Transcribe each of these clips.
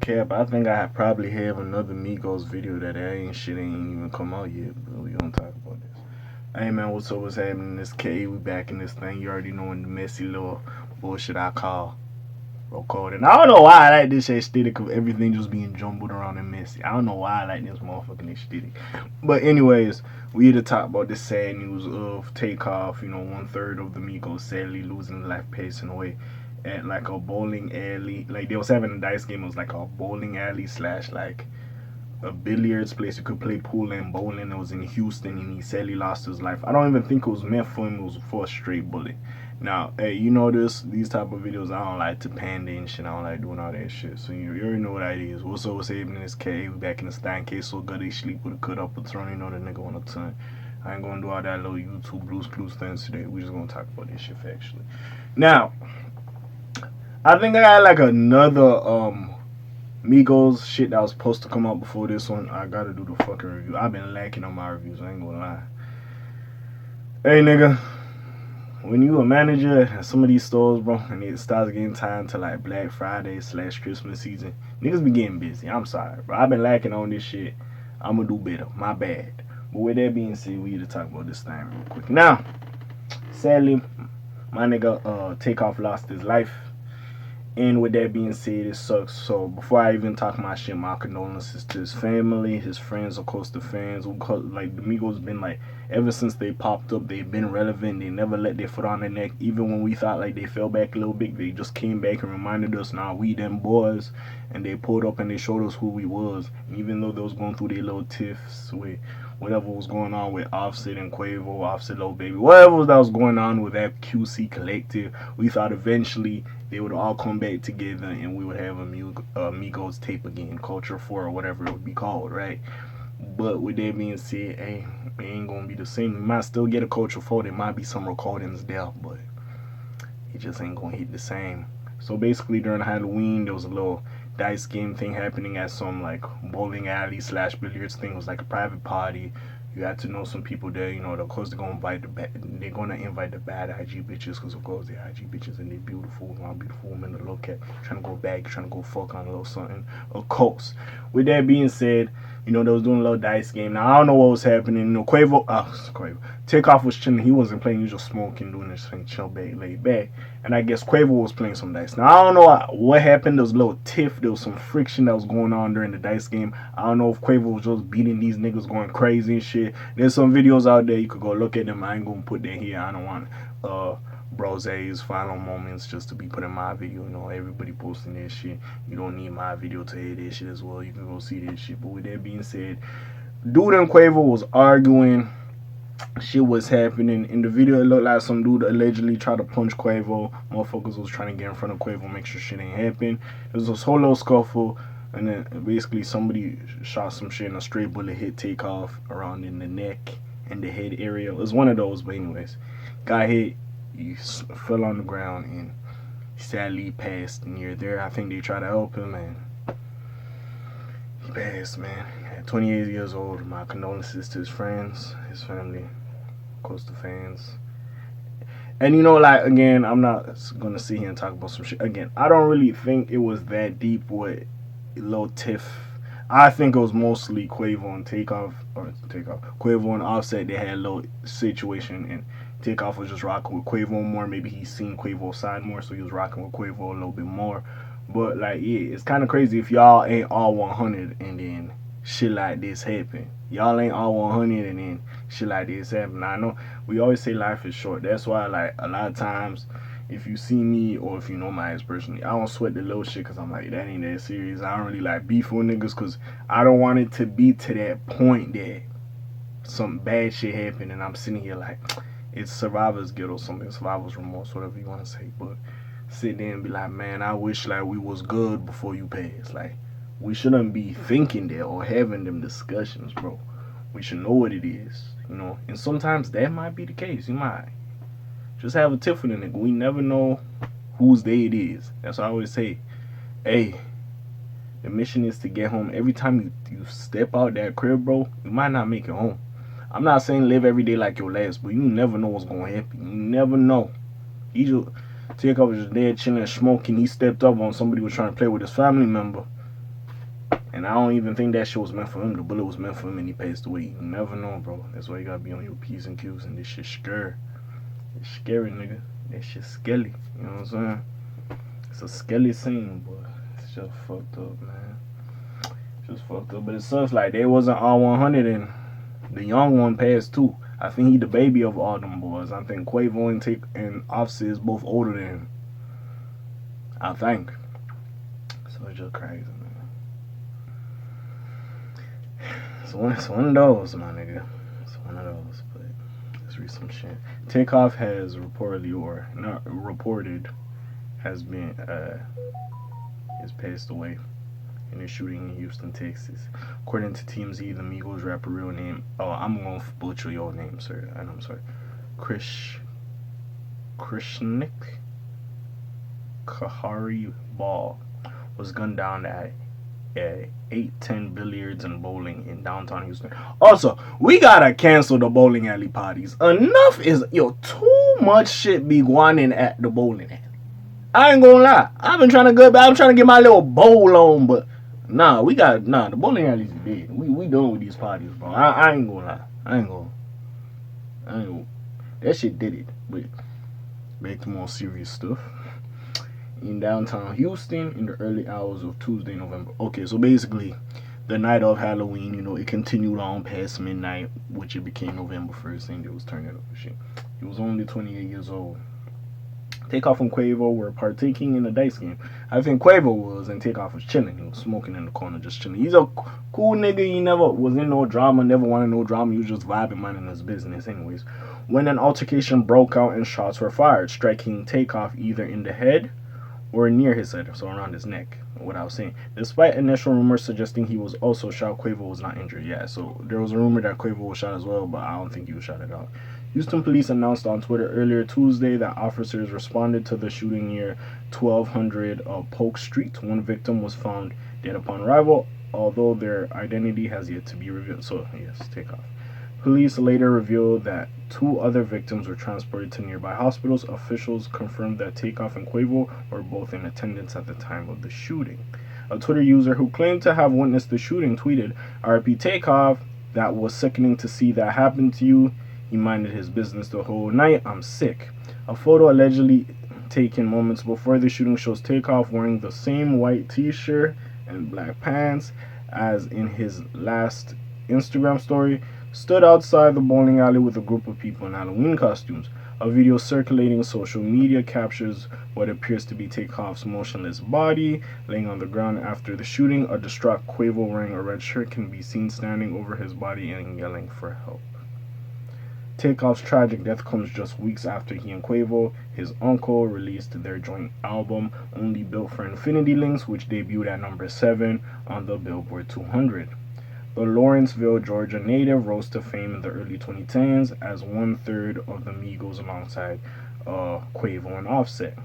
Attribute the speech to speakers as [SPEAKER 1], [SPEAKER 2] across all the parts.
[SPEAKER 1] cap, I think I probably have another Migos video that ain't even come out yet, but we gonna talk about this. Hey man, what's up? What's happening? This K, we back in this thing. You already know in the messy little bullshit I call recording. I don't know why I like this aesthetic of everything just being jumbled around and messy. I don't know why I like this motherfucking aesthetic. But anyways, we here to talk about the sad news of Takeoff. You know, 1/3 of the Migos sadly losing life, passing away at like a bowling alley. Like they was having a dice game. It was like a bowling alley slash like a billiards place you could play pool and bowling. It was in Houston, and he sadly lost his life. I don't even think it was meant for him. It was for a straight bullet. Now, hey, you know these type of videos, I don't like to panda and shit. I don't like doing all that shit. So you already know what that is. What's up? What's happening? It's K. We back in the Stein case. So good they sleep with a cut up a turn. You know the nigga on a ton. I ain't gonna do all that little YouTube Blues Clues things today. We just gonna talk about this shit factually. Now, I think I got like another Migos shit that was supposed to come out before this one. I gotta do the fucking review. I've been lacking on my reviews, I ain't gonna lie. Hey nigga, when you a manager at some of these stores, bro, and it starts getting time to like Black Friday / Christmas season, niggas be getting busy. I'm sorry, bro. I've been lacking on this shit. I'ma do better. My bad. But with that being said, we need to talk about this thing real quick. Now, sadly, my nigga Takeoff lost his life. And with that being said, it sucks. So before I even talk my shit, my condolences to his family, his friends, of course, the fans. Like the Migos been like, ever since they popped up, they've been relevant. They never let their foot on their neck. Even when we thought like they fell back a little bit, they just came back and reminded us, nah, we them boys. And they pulled up and they showed us who we was. And even though they was going through their little tiffs with whatever was going on with Offset and Quavo, Offset Lil Baby, whatever that was going on with that QC collective, we thought eventually they would all come back together and we would have a Migos tape again, Culture 4 or whatever it would be called, right? But with that being said, hey, it ain't gonna be the same. We might still get a Culture 4. There might be some recordings there, but it just ain't gonna hit the same. So basically during Halloween, there was a little dice game thing happening at some like bowling alley / billiards thing. It was like a private party. You had to know some people there, you know. Of course, they're gonna invite the bad IG bitches, because of course they're IG bitches and they're beautiful, a beautiful woman to look at. Trying to go back, trying to go fuck on a little something. Of course. With that being said, you know, they was doing a little dice game. Now I don't know what was happening. You know, Quavo, Takeoff was chilling. He wasn't playing. He was just smoking, doing this thing, chill back, laid back. And I guess Quavo was playing some dice. Now I don't know what happened. There was a little tiff. There was some friction that was going on during the dice game. I don't know if Quavo was just beating these niggas, going crazy and shit. There's some videos out there. You could go look at them. I ain't gonna put that here. I don't want Brose's final moments just to be put in my video. You know, everybody posting that shit. You don't need my video to hear that shit as well. You can go see that shit. But with that being said, dude and Quavo was arguing. Shit was happening. In the video, it looked like some dude allegedly tried to punch Quavo. Motherfuckers was trying to get in front of Quavo, make sure shit ain't happen. There was this whole little scuffle, and then basically somebody shot some shit and a straight bullet hit Takeoff around in the neck and the head area. It was one of those, but anyways, guy hit, he fell on the ground and sadly passed near there. I think they tried to help him and he passed, man. 28 years old. My condolences to his friends, his family, of course the fans. And you know, like, again, I'm not gonna sit here and talk about some shit. Again, I don't really think it was that deep with Lil Tiff. I think it was mostly Quavo and Quavo and Offset. They had a little situation, and Takeoff was just rocking with Quavo more. Maybe he's seen Quavo's side more, so he was rocking with Quavo a little bit more. But like, yeah, it's kind of crazy if y'all ain't all 100 and then shit like this happen. Y'all ain't all 100 and then shit like this happen. I know we always say life is short. That's why, like, a lot of times, if you see me or if you know my ex personally, I don't sweat the little shit because I'm like, that ain't that serious. I don't really like beef with niggas because I don't want it to be to that point that some bad shit happened and I'm sitting here like, it's survivor's guilt or something, survivor's remorse, whatever you want to say. But sit there and be like, man, I wish like we was good before you passed. Like, we shouldn't be thinking that or having them discussions, bro. We should know what it is, you know. And sometimes that might be the case. You might just have a tiff with a nigga. We never know whose day it is. That's why I always say, hey, the mission is to get home. Every time you step out that crib, bro, you might not make it home. I'm not saying live every day like your last, but you never know what's going to happen. You never know. He just Takeoff was just there chilling, smoking. He stepped up on somebody who was trying to play with his family member. And I don't even think that shit was meant for him. The bullet was meant for him and he passed away. You never know, bro. That's why you gotta be on your P's and Q's, and this shit scary. It's scary, nigga. That shit skelly. You know what I'm saying? It's a skelly scene, boy. It's just fucked up, man. Just fucked up. But it sucks like they wasn't all 100 and the young one passed too. I think he the baby of all them boys. I think Quavo and Offset is both older than him. I think. So it's just crazy, man. It's one of those, my nigga. It's one of those, but let's read some shit. Takeoff has reportedly, or not reported, has passed away in a shooting in Houston, Texas. According to TMZ, the Migos rapper real name, I'm gonna butcher your name, sir, and I'm sorry, Krishnik Kahari Ball was gunned down at 810 Billiards and Bowling in downtown Houston. Also, we gotta cancel the bowling alley parties. Enough is, too much shit be going in at the bowling alley. I ain't gonna lie. I'm trying to get my little bowl on, but the bowling alleys is dead. We done with these parties, bro. I ain't gonna lie. I ain't gonna. That shit did it. But back to more serious stuff. In downtown Houston in the early hours of Tuesday, November. Okay, so basically, the night of Halloween, it continued on past midnight, which it became November 1st, and it was turning up and shit. He was only 28 years old. Takeoff and Quavo were partaking in a dice game. I think Quavo was, and Takeoff was chilling. He was smoking in the corner, just chilling. He's a cool nigga. He never was in no drama, never wanted no drama. He was just vibing, minding his business anyways. When an altercation broke out and shots were fired, striking Takeoff either in the head or near his head, so around his neck, what I was saying. Despite initial rumors suggesting he was also shot, Quavo was not injured. Yeah, so there was a rumor that Quavo was shot as well, but I don't think he was shot at all. Houston police announced on Twitter earlier Tuesday that officers responded to the shooting near 1200 Polk Street. One victim was found dead upon arrival, although their identity has yet to be revealed. So, yes, Takeoff. Police later revealed that 2 other victims were transported to nearby hospitals. Officials confirmed that Takeoff and Quavo were both in attendance at the time of the shooting. A Twitter user who claimed to have witnessed the shooting tweeted, R.I.P Takeoff, that was sickening to see that happen to you. He minded his business the whole night. I'm sick. A photo allegedly taken moments before the shooting shows Takeoff wearing the same white t-shirt and black pants as in his last Instagram story, stood outside the bowling alley with a group of people in Halloween costumes. A video circulating social media captures what appears to be Takeoff's motionless body laying on the ground after the shooting. A distraught Quavo wearing a red shirt can be seen standing over his body and yelling for help. Takeoff's tragic death comes just weeks after he and Quavo, his uncle, released their joint album, Only Built for Infinity Links, which debuted at number 7 on the Billboard 200. The Lawrenceville, Georgia native rose to fame in the early 2010s as 1/3 of the Migos alongside Quavo and Offset.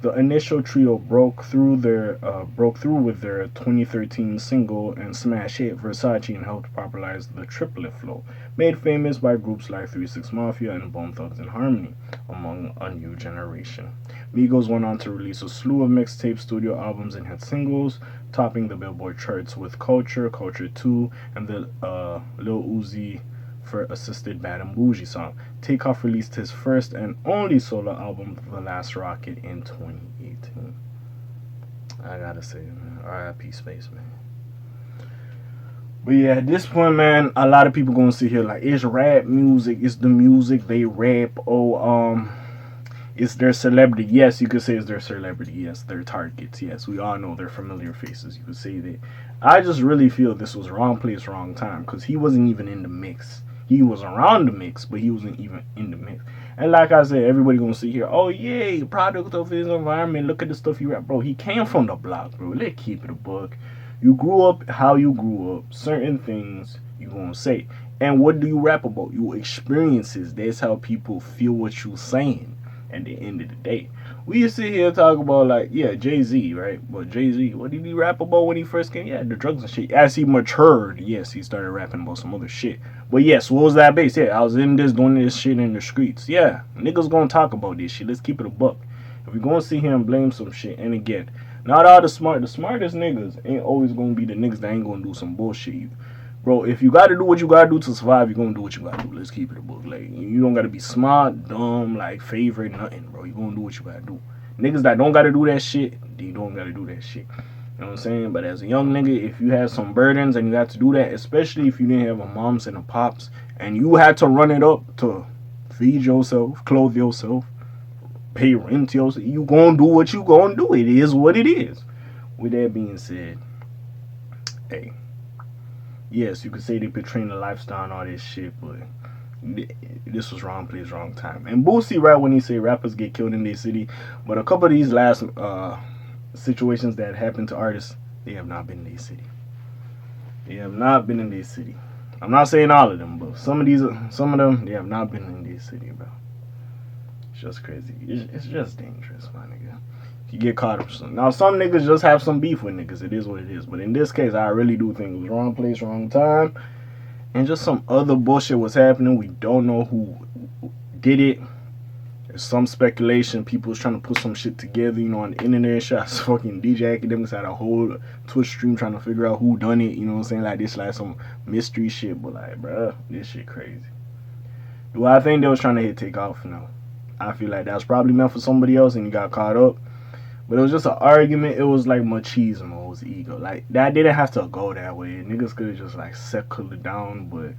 [SPEAKER 1] The initial trio broke through with their 2013 single and smash hit Versace and helped popularize the triplet flow, made famous by groups like 3 6 Mafia and Bone Thugs and Harmony, among a new generation. Migos went on to release a slew of mixtape studio albums and hit singles, topping the Billboard charts with Culture, Culture 2, and the Lil Uzi for assisted Bad and Bougie song. Takeoff released his first and only solo album, The Last Rocket, in 2018. I gotta say, man, R.I.P. Space, man. But yeah, at this point, man, a lot of people gonna sit here like, it's rap music, it's the music they rap, it's their celebrity. Yes, you could say it's their celebrity. Yes, their targets. Yes, we all know their familiar faces. You could say that. I just really feel this was wrong place, wrong time, because he wasn't even in the mix. He was around the mix, but he wasn't even in the mix. And like I said, everybody gonna sit here, oh yeah, product of his environment, look at the stuff he rap. Bro, he came from the block, bro. Let's keep it a buck. You grew up how you grew up. Certain things you gonna say. And what do you rap about? Your experiences. That's how people feel what you saying at the end of the day. We used to sit here talk about, like, yeah, Jay-Z, right? But Jay-Z, what did he rap about when he first came? Yeah, the drugs and shit. As he matured, yes, he started rapping about some other shit. But yes, what was that base? Yeah, I was in this, doing this shit in the streets. Yeah, niggas gonna talk about this shit. Let's keep it a buck. If we're gonna sit here and blame some shit, and again, Not all the smartest niggas ain't always gonna be the niggas that ain't gonna do some bullshit. Bro, if you gotta do what you gotta do to survive, you're gonna do what you gotta do. Let's keep it a book. Like, you don't gotta be smart, dumb, like, favorite, nothing, bro. You gonna do what you gotta do. Niggas that don't gotta do that shit, they don't gotta do that shit. You know what I'm saying? But as a young nigga, if you have some burdens and you have to do that, especially if you didn't have a moms and a pops, and you had to run it up to feed yourself, clothe yourself, pay rent yourself, you gonna do what you gonna do. It is what it is. With that being said, hey, yes, you could say they portraying the lifestyle and all this shit, but this was wrong place, wrong time. And Boosie right when he say rappers get killed in their city, but a couple of these last situations that happened to artists, they have not been in their city. They have not been in their city. I'm not saying all of them, but some of them, they have not been in their city, bro. It's just crazy. It's just dangerous, my nigga. You get caught up. Now, some niggas just have some beef with niggas. It is what it is. But in this case, I really do think it was wrong place, wrong time. And just some other bullshit was happening. We don't know who did it. There's some speculation. People was trying to put some shit together, you know, on the internet. Shots fucking DJ Academics had a whole Twitch stream trying to figure out who done it. You know what I'm saying? Like, this like some mystery shit. But like, bruh, this shit crazy. Do I think they was trying to hit Takeoff? No. I feel like that was probably meant for somebody else and you got caught up. But it was just an argument. It was like machismo. It was ego. Like, that didn't have to go that way. Niggas could have just like settled it down, but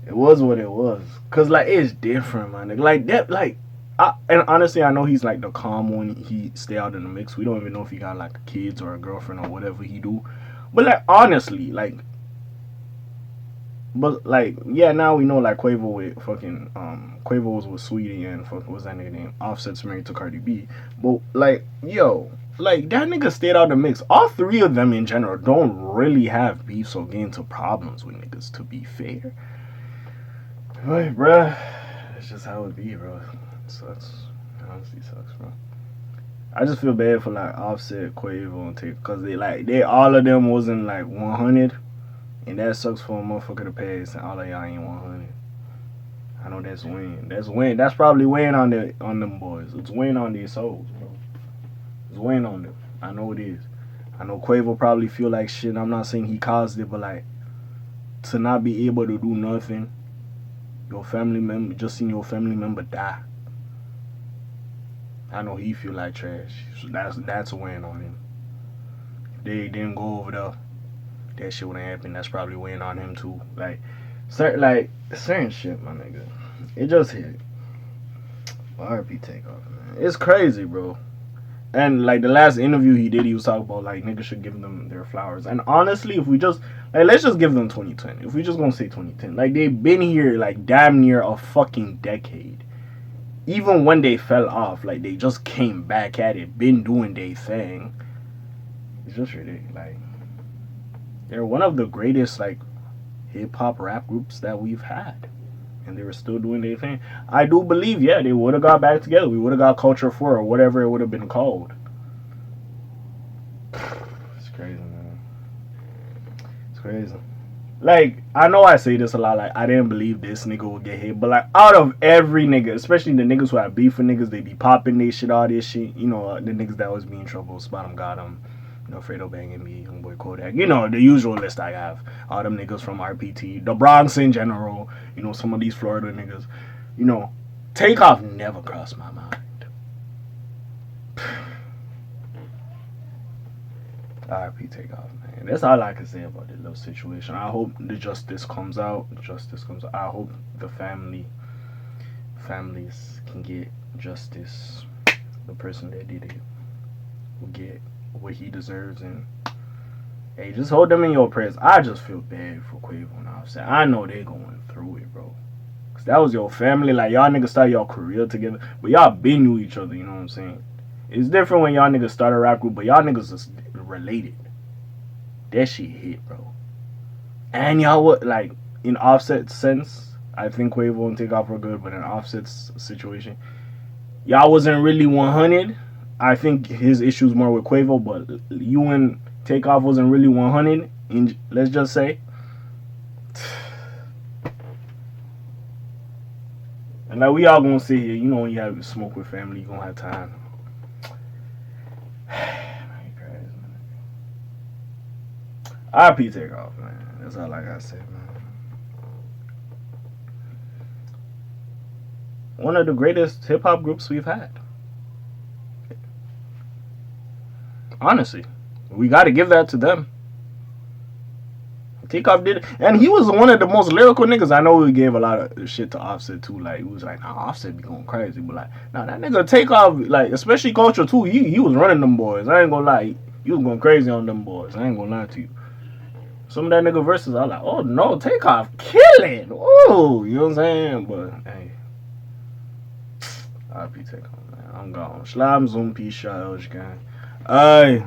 [SPEAKER 1] it was what it was. Cause like, it's different, man. Like that, like, and honestly, I know he's like the calm one. He stay out in the mix. We don't even know if he got like kids or a girlfriend or whatever he do. But like, honestly, like, but like, yeah, now we know like Quavo with fucking Quavo was with Sweetie and fucking what's that nigga name? Offset's married to Cardi B. But like, yo, like that nigga stayed out the mix. All three of them in general don't really have beefs or get into problems with niggas, to be fair. Like, bruh, it's just how it be, bro. It sucks. It honestly sucks, bro. I just feel bad for like Offset, Quavo, and Takeoff, cause they all of them wasn't like 100. And that sucks for a motherfucker to pass, and all of y'all ain't 100. I know that's weighing. That's probably weighing on them boys. It's weighing on their souls, bro. It's weighing on them. I know it is. I know Quavo probably feel like shit. I'm not saying he caused it, but like, to not be able to do nothing, your family member, just seeing your family member die. I know he feel like trash. So that's weighing on him. If they didn't go over there, that shit wouldn't happen. That's probably weighing on him too. Like certain shit, my nigga. It just hit. R.I.P Takeoff, man. It's crazy, bro. And like the last interview he did, he was talking about like niggas should give them their flowers. And honestly, if we just like, let's just give them 2010. If we just gonna say 2010, like they've been here like damn near a fucking decade. Even when they fell off, like they just came back at it, been doing their thing. It's just ridiculous. Like, they're one of the greatest like hip hop rap groups that we've had, and they were still doing their thing. I do believe, yeah, they would have got back together. We would have got Culture 4 or whatever it would have been called. It's crazy, man. It's crazy. Like, I know I say this a lot. Like, I didn't believe this nigga would get hit, but like, out of every nigga, especially the niggas who have beef with niggas, they be popping they shit, all this shit. You know, the niggas that always be in trouble. Spot 'em, got 'em. You know, Fredo banging me, Youngboy Kodak. You know, the usual list I have. All them niggas from RPT, the Bronx in general. You know, some of these Florida niggas. You know, Takeoff never crossed my mind. R.I.P. Takeoff, man. That's all I can say about the little situation. I hope the justice comes out. I hope the families can get justice. The person that did it will get what he deserves, and hey, just hold them in your prayers. I just feel bad for Quavo and Offset. I know they going through it, bro. Cause that was your family. Like, y'all niggas started your career together, but y'all been knew each other. You know what I'm saying? It's different when y'all niggas start a rap group, but y'all niggas is related. That shit hit, bro. And y'all would like, in Offset's sense, I think Quavo and Takeoff were good, but in Offset's situation, y'all wasn't really 100. I think his issues more with Quavo, but you and Takeoff wasn't really 100. Let's just say. And like, we all gonna sit here, you know, when you have smoke with family, you gonna have time. R.I.P Takeoff, man. That's all I gotta say, man. One of the greatest hip hop groups we've had. Honestly, we got to give that to them. Takeoff did it, and he was one of the most lyrical niggas. I know we gave a lot of shit to Offset too. Like, he was like, nah, Offset be going crazy, but like, nah, that nigga Takeoff, like, especially Culture too. He was running them boys. I ain't gonna lie, he was going crazy on them boys. I ain't gonna lie to you. Some of that nigga verses, I was like, oh no, Takeoff killing. Oh, you know what I'm saying? But hey, R.I.P Takeoff, man. I'm gone. Schlam, Zoom, peace, shot, gang. Aye.